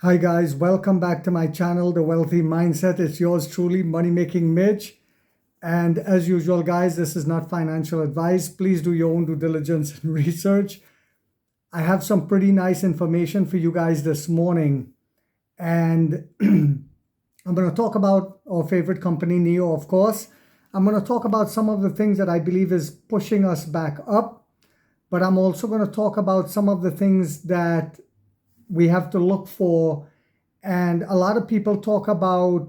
Hi guys, welcome back to my channel, The Wealthy Mindset. It's yours truly, Money Making Mitch. And as usual, guys, this is not financial advice. Please do your own due diligence and research. I have some pretty nice information for you guys this morning. And I'm going to talk about our favorite company, Nio, of course. I'm going to talk about some of the things that I believe is pushing us back up. But I'm also going to talk about some of the things that we have to look for. And a lot of people talk about,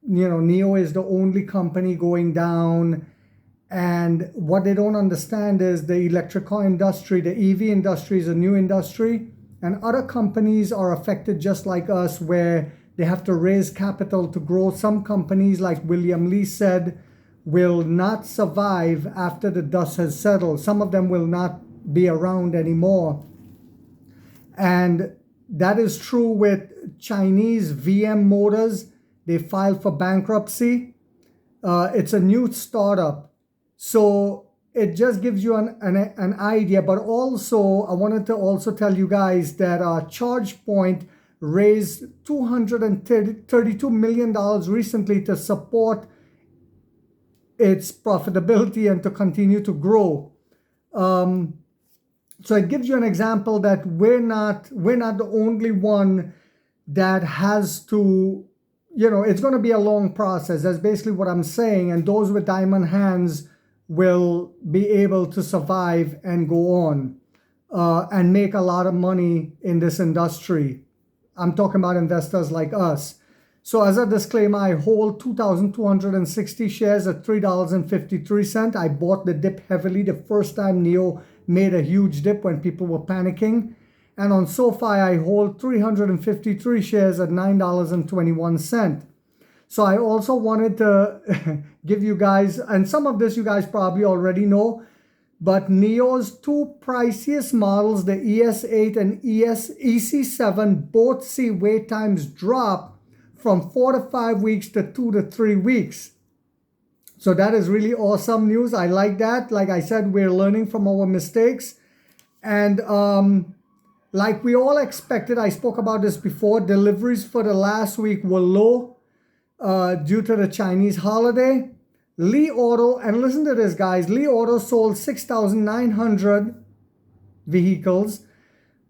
Nio is the only company going down. And what they don't understand is the electrical industry, the EV industry is a new industry. And other companies are affected just like us, where they have to raise capital to grow. Some companies, like William Lee said, will not survive after the dust has settled. Some of them will not be around anymore. And that is true with Chinese VM Motors. They filed for bankruptcy. It's a new startup. So it just gives you an idea. But also, I wanted to also tell you guys that ChargePoint raised $232 million recently to support its profitability and to continue to grow. So it gives you an example that we're not the only one that has to, it's going to be a long process. That's basically what I'm saying. And those with diamond hands will be able to survive and go on and make a lot of money in this industry. I'm talking about investors like us. So as a disclaimer, I hold 2,260 shares at $3.53. I bought the dip heavily the first time Nio made a huge dip when people were panicking. And on SoFi, I hold 353 shares at $9.21. So I also wanted to give you guys, and some of this you guys probably already know, but Nio's two priciest models, the ES8 and EC7, both see wait times drop from 4 to 5 weeks to 2 to 3 weeks. So that is really awesome news. I like that. Like I said, we're learning from our mistakes. And like we all expected, I spoke about this before, deliveries for the last week were low due to the Chinese holiday. Li Auto, and listen to this, guys, Li Auto sold 6,900 vehicles,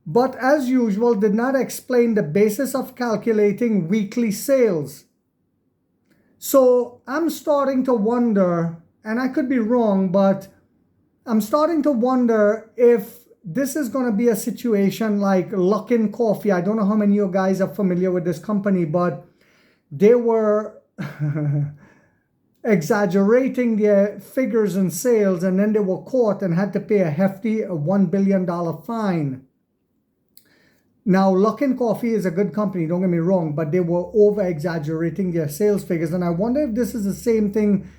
but as usual, did not explain the basis of calculating weekly sales. So I'm starting to wonder, and I could be wrong, but I'm starting to wonder if this is going to be a situation like Luckin Coffee. I don't know how many of you guys are familiar with this company, but they were exaggerating their figures and sales, and then they were caught and had to pay a hefty $1 billion fine. Now, Luckin Coffee is a good company, don't get me wrong, but they were over-exaggerating their sales figures. And I wonder if this is the same thing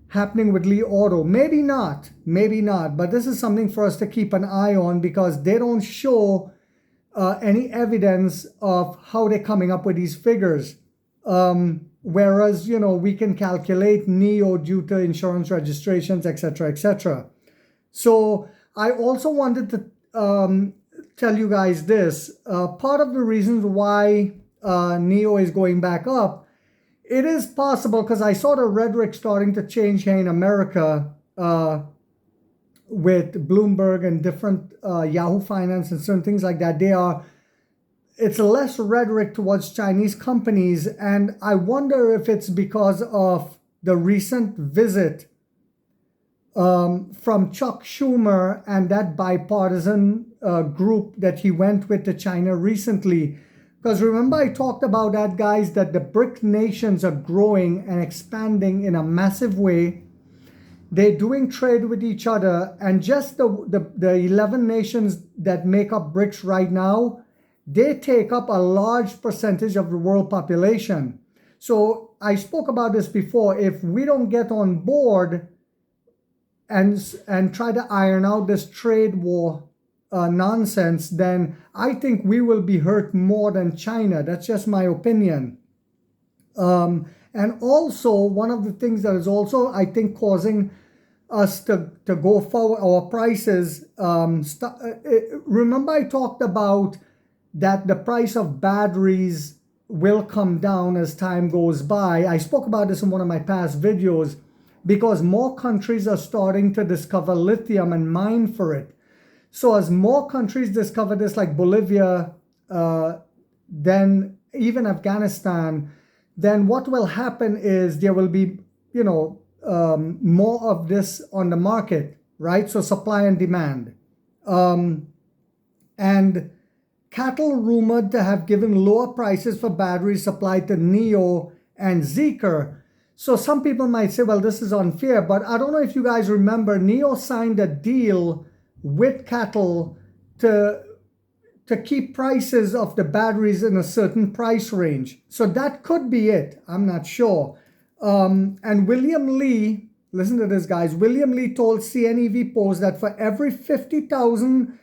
happening with Li Auto. Maybe not, but this is something for us to keep an eye on, because they don't show any evidence of how they're coming up with these figures. Whereas, we can calculate Nio due to insurance registrations, etc., etc. So I also wanted to tell you guys this. Part of the reasons why Nio is going back up, it is possible, because I saw the rhetoric starting to change here in America with Bloomberg and different Yahoo Finance and certain things like that. It's less rhetoric towards Chinese companies, and I wonder if it's because of the recent visit from Chuck Schumer and that bipartisan group that he went with to China recently. Because remember, I talked about that, guys, that the BRIC nations are growing and expanding in a massive way. They're doing trade with each other, and just the 11 nations that make up BRICS right now, they take up a large percentage of the world population. So I spoke about this before. If we don't get on board and try to iron out this trade war nonsense, then I think we will be hurt more than China. That's just my opinion. And also, one of the things that is also, I think, causing us to go forward, our prices, remember I talked about that the price of batteries will come down as time goes by. I spoke about this in one of my past videos because more countries are starting to discover lithium and mine for it. So as more countries discover this, like Bolivia, then even Afghanistan, then what will happen is there will be, more of this on the market, right? So supply and demand. And cattle rumored to have given lower prices for batteries supplied to Nio and Zeekr. So some people might say, well, this is unfair, but I don't know if you guys remember, Nio signed a deal with cattle to keep prices of the batteries in a certain price range. So that could be it. I'm not sure. And William Lee, listen to this, guys. William Lee told CNEV Post that for every 50,000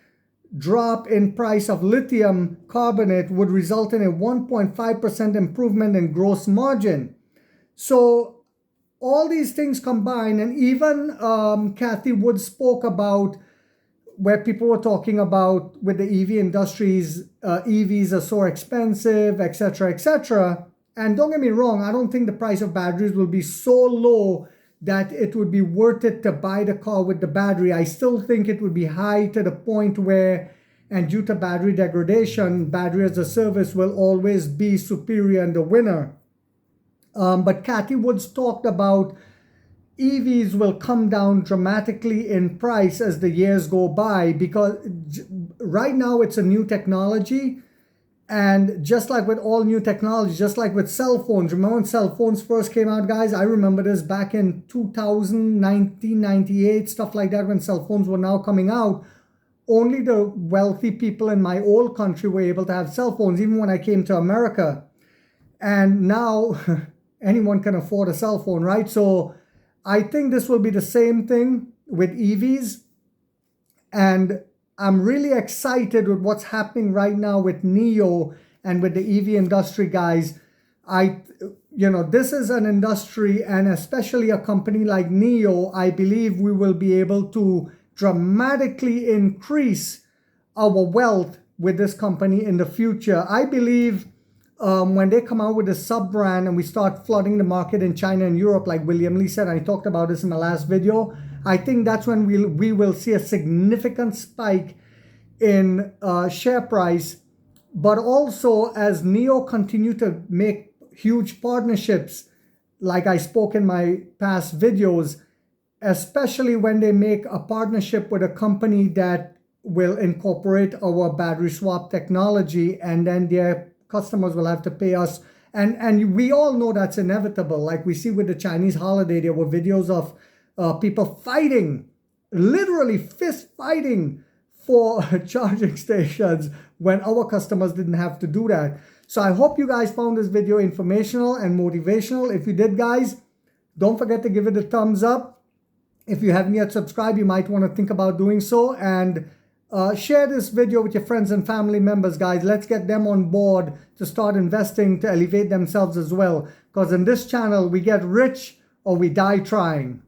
drop in price of lithium carbonate would result in a 1.5% improvement in gross margin. So all these things combined, and even Kathy Wood spoke about where people were talking about with the EV industries, EVs are so expensive, etc., etc. And don't get me wrong, I don't think the price of batteries will be so low that it would be worth it to buy the car with the battery. I still think it would be high to the point where, and due to battery degradation, battery as a service will always be superior and the winner. But Cathy Woods talked about EVs will come down dramatically in price as the years go by, because right now it's a new technology. And just like with all new technology, just like with cell phones, remember when cell phones first came out, guys? I remember this back in 2000, 1998, stuff like that, when cell phones were now coming out. Only the wealthy people in my old country were able to have cell phones, even when I came to America. And now anyone can afford a cell phone, right? So I think this will be the same thing with EVs. And I'm really excited with what's happening right now with Nio and with the EV industry, guys. This is an industry, and especially a company like Nio, I believe we will be able to dramatically increase our wealth with this company in the future. I believe when they come out with a sub-brand and we start flooding the market in China and Europe, like William Lee said, I talked about this in my last video, I think that's when we will see a significant spike in share price. But also, as Nio continue to make huge partnerships, like I spoke in my past videos, especially when they make a partnership with a company that will incorporate our battery swap technology, and then their customers will have to pay us. And we all know that's inevitable. Like we see with the Chinese holiday, there were videos of people fighting, literally fist fighting for charging stations when our customers didn't have to do that. So I hope you guys found this video informational and motivational. If you did, guys, don't forget to give it a thumbs up. If you haven't yet subscribed, you might want to think about doing so. And share this video with your friends and family members, guys. Let's get them on board to start investing to elevate themselves as well. Because in this channel, we get rich or we die trying.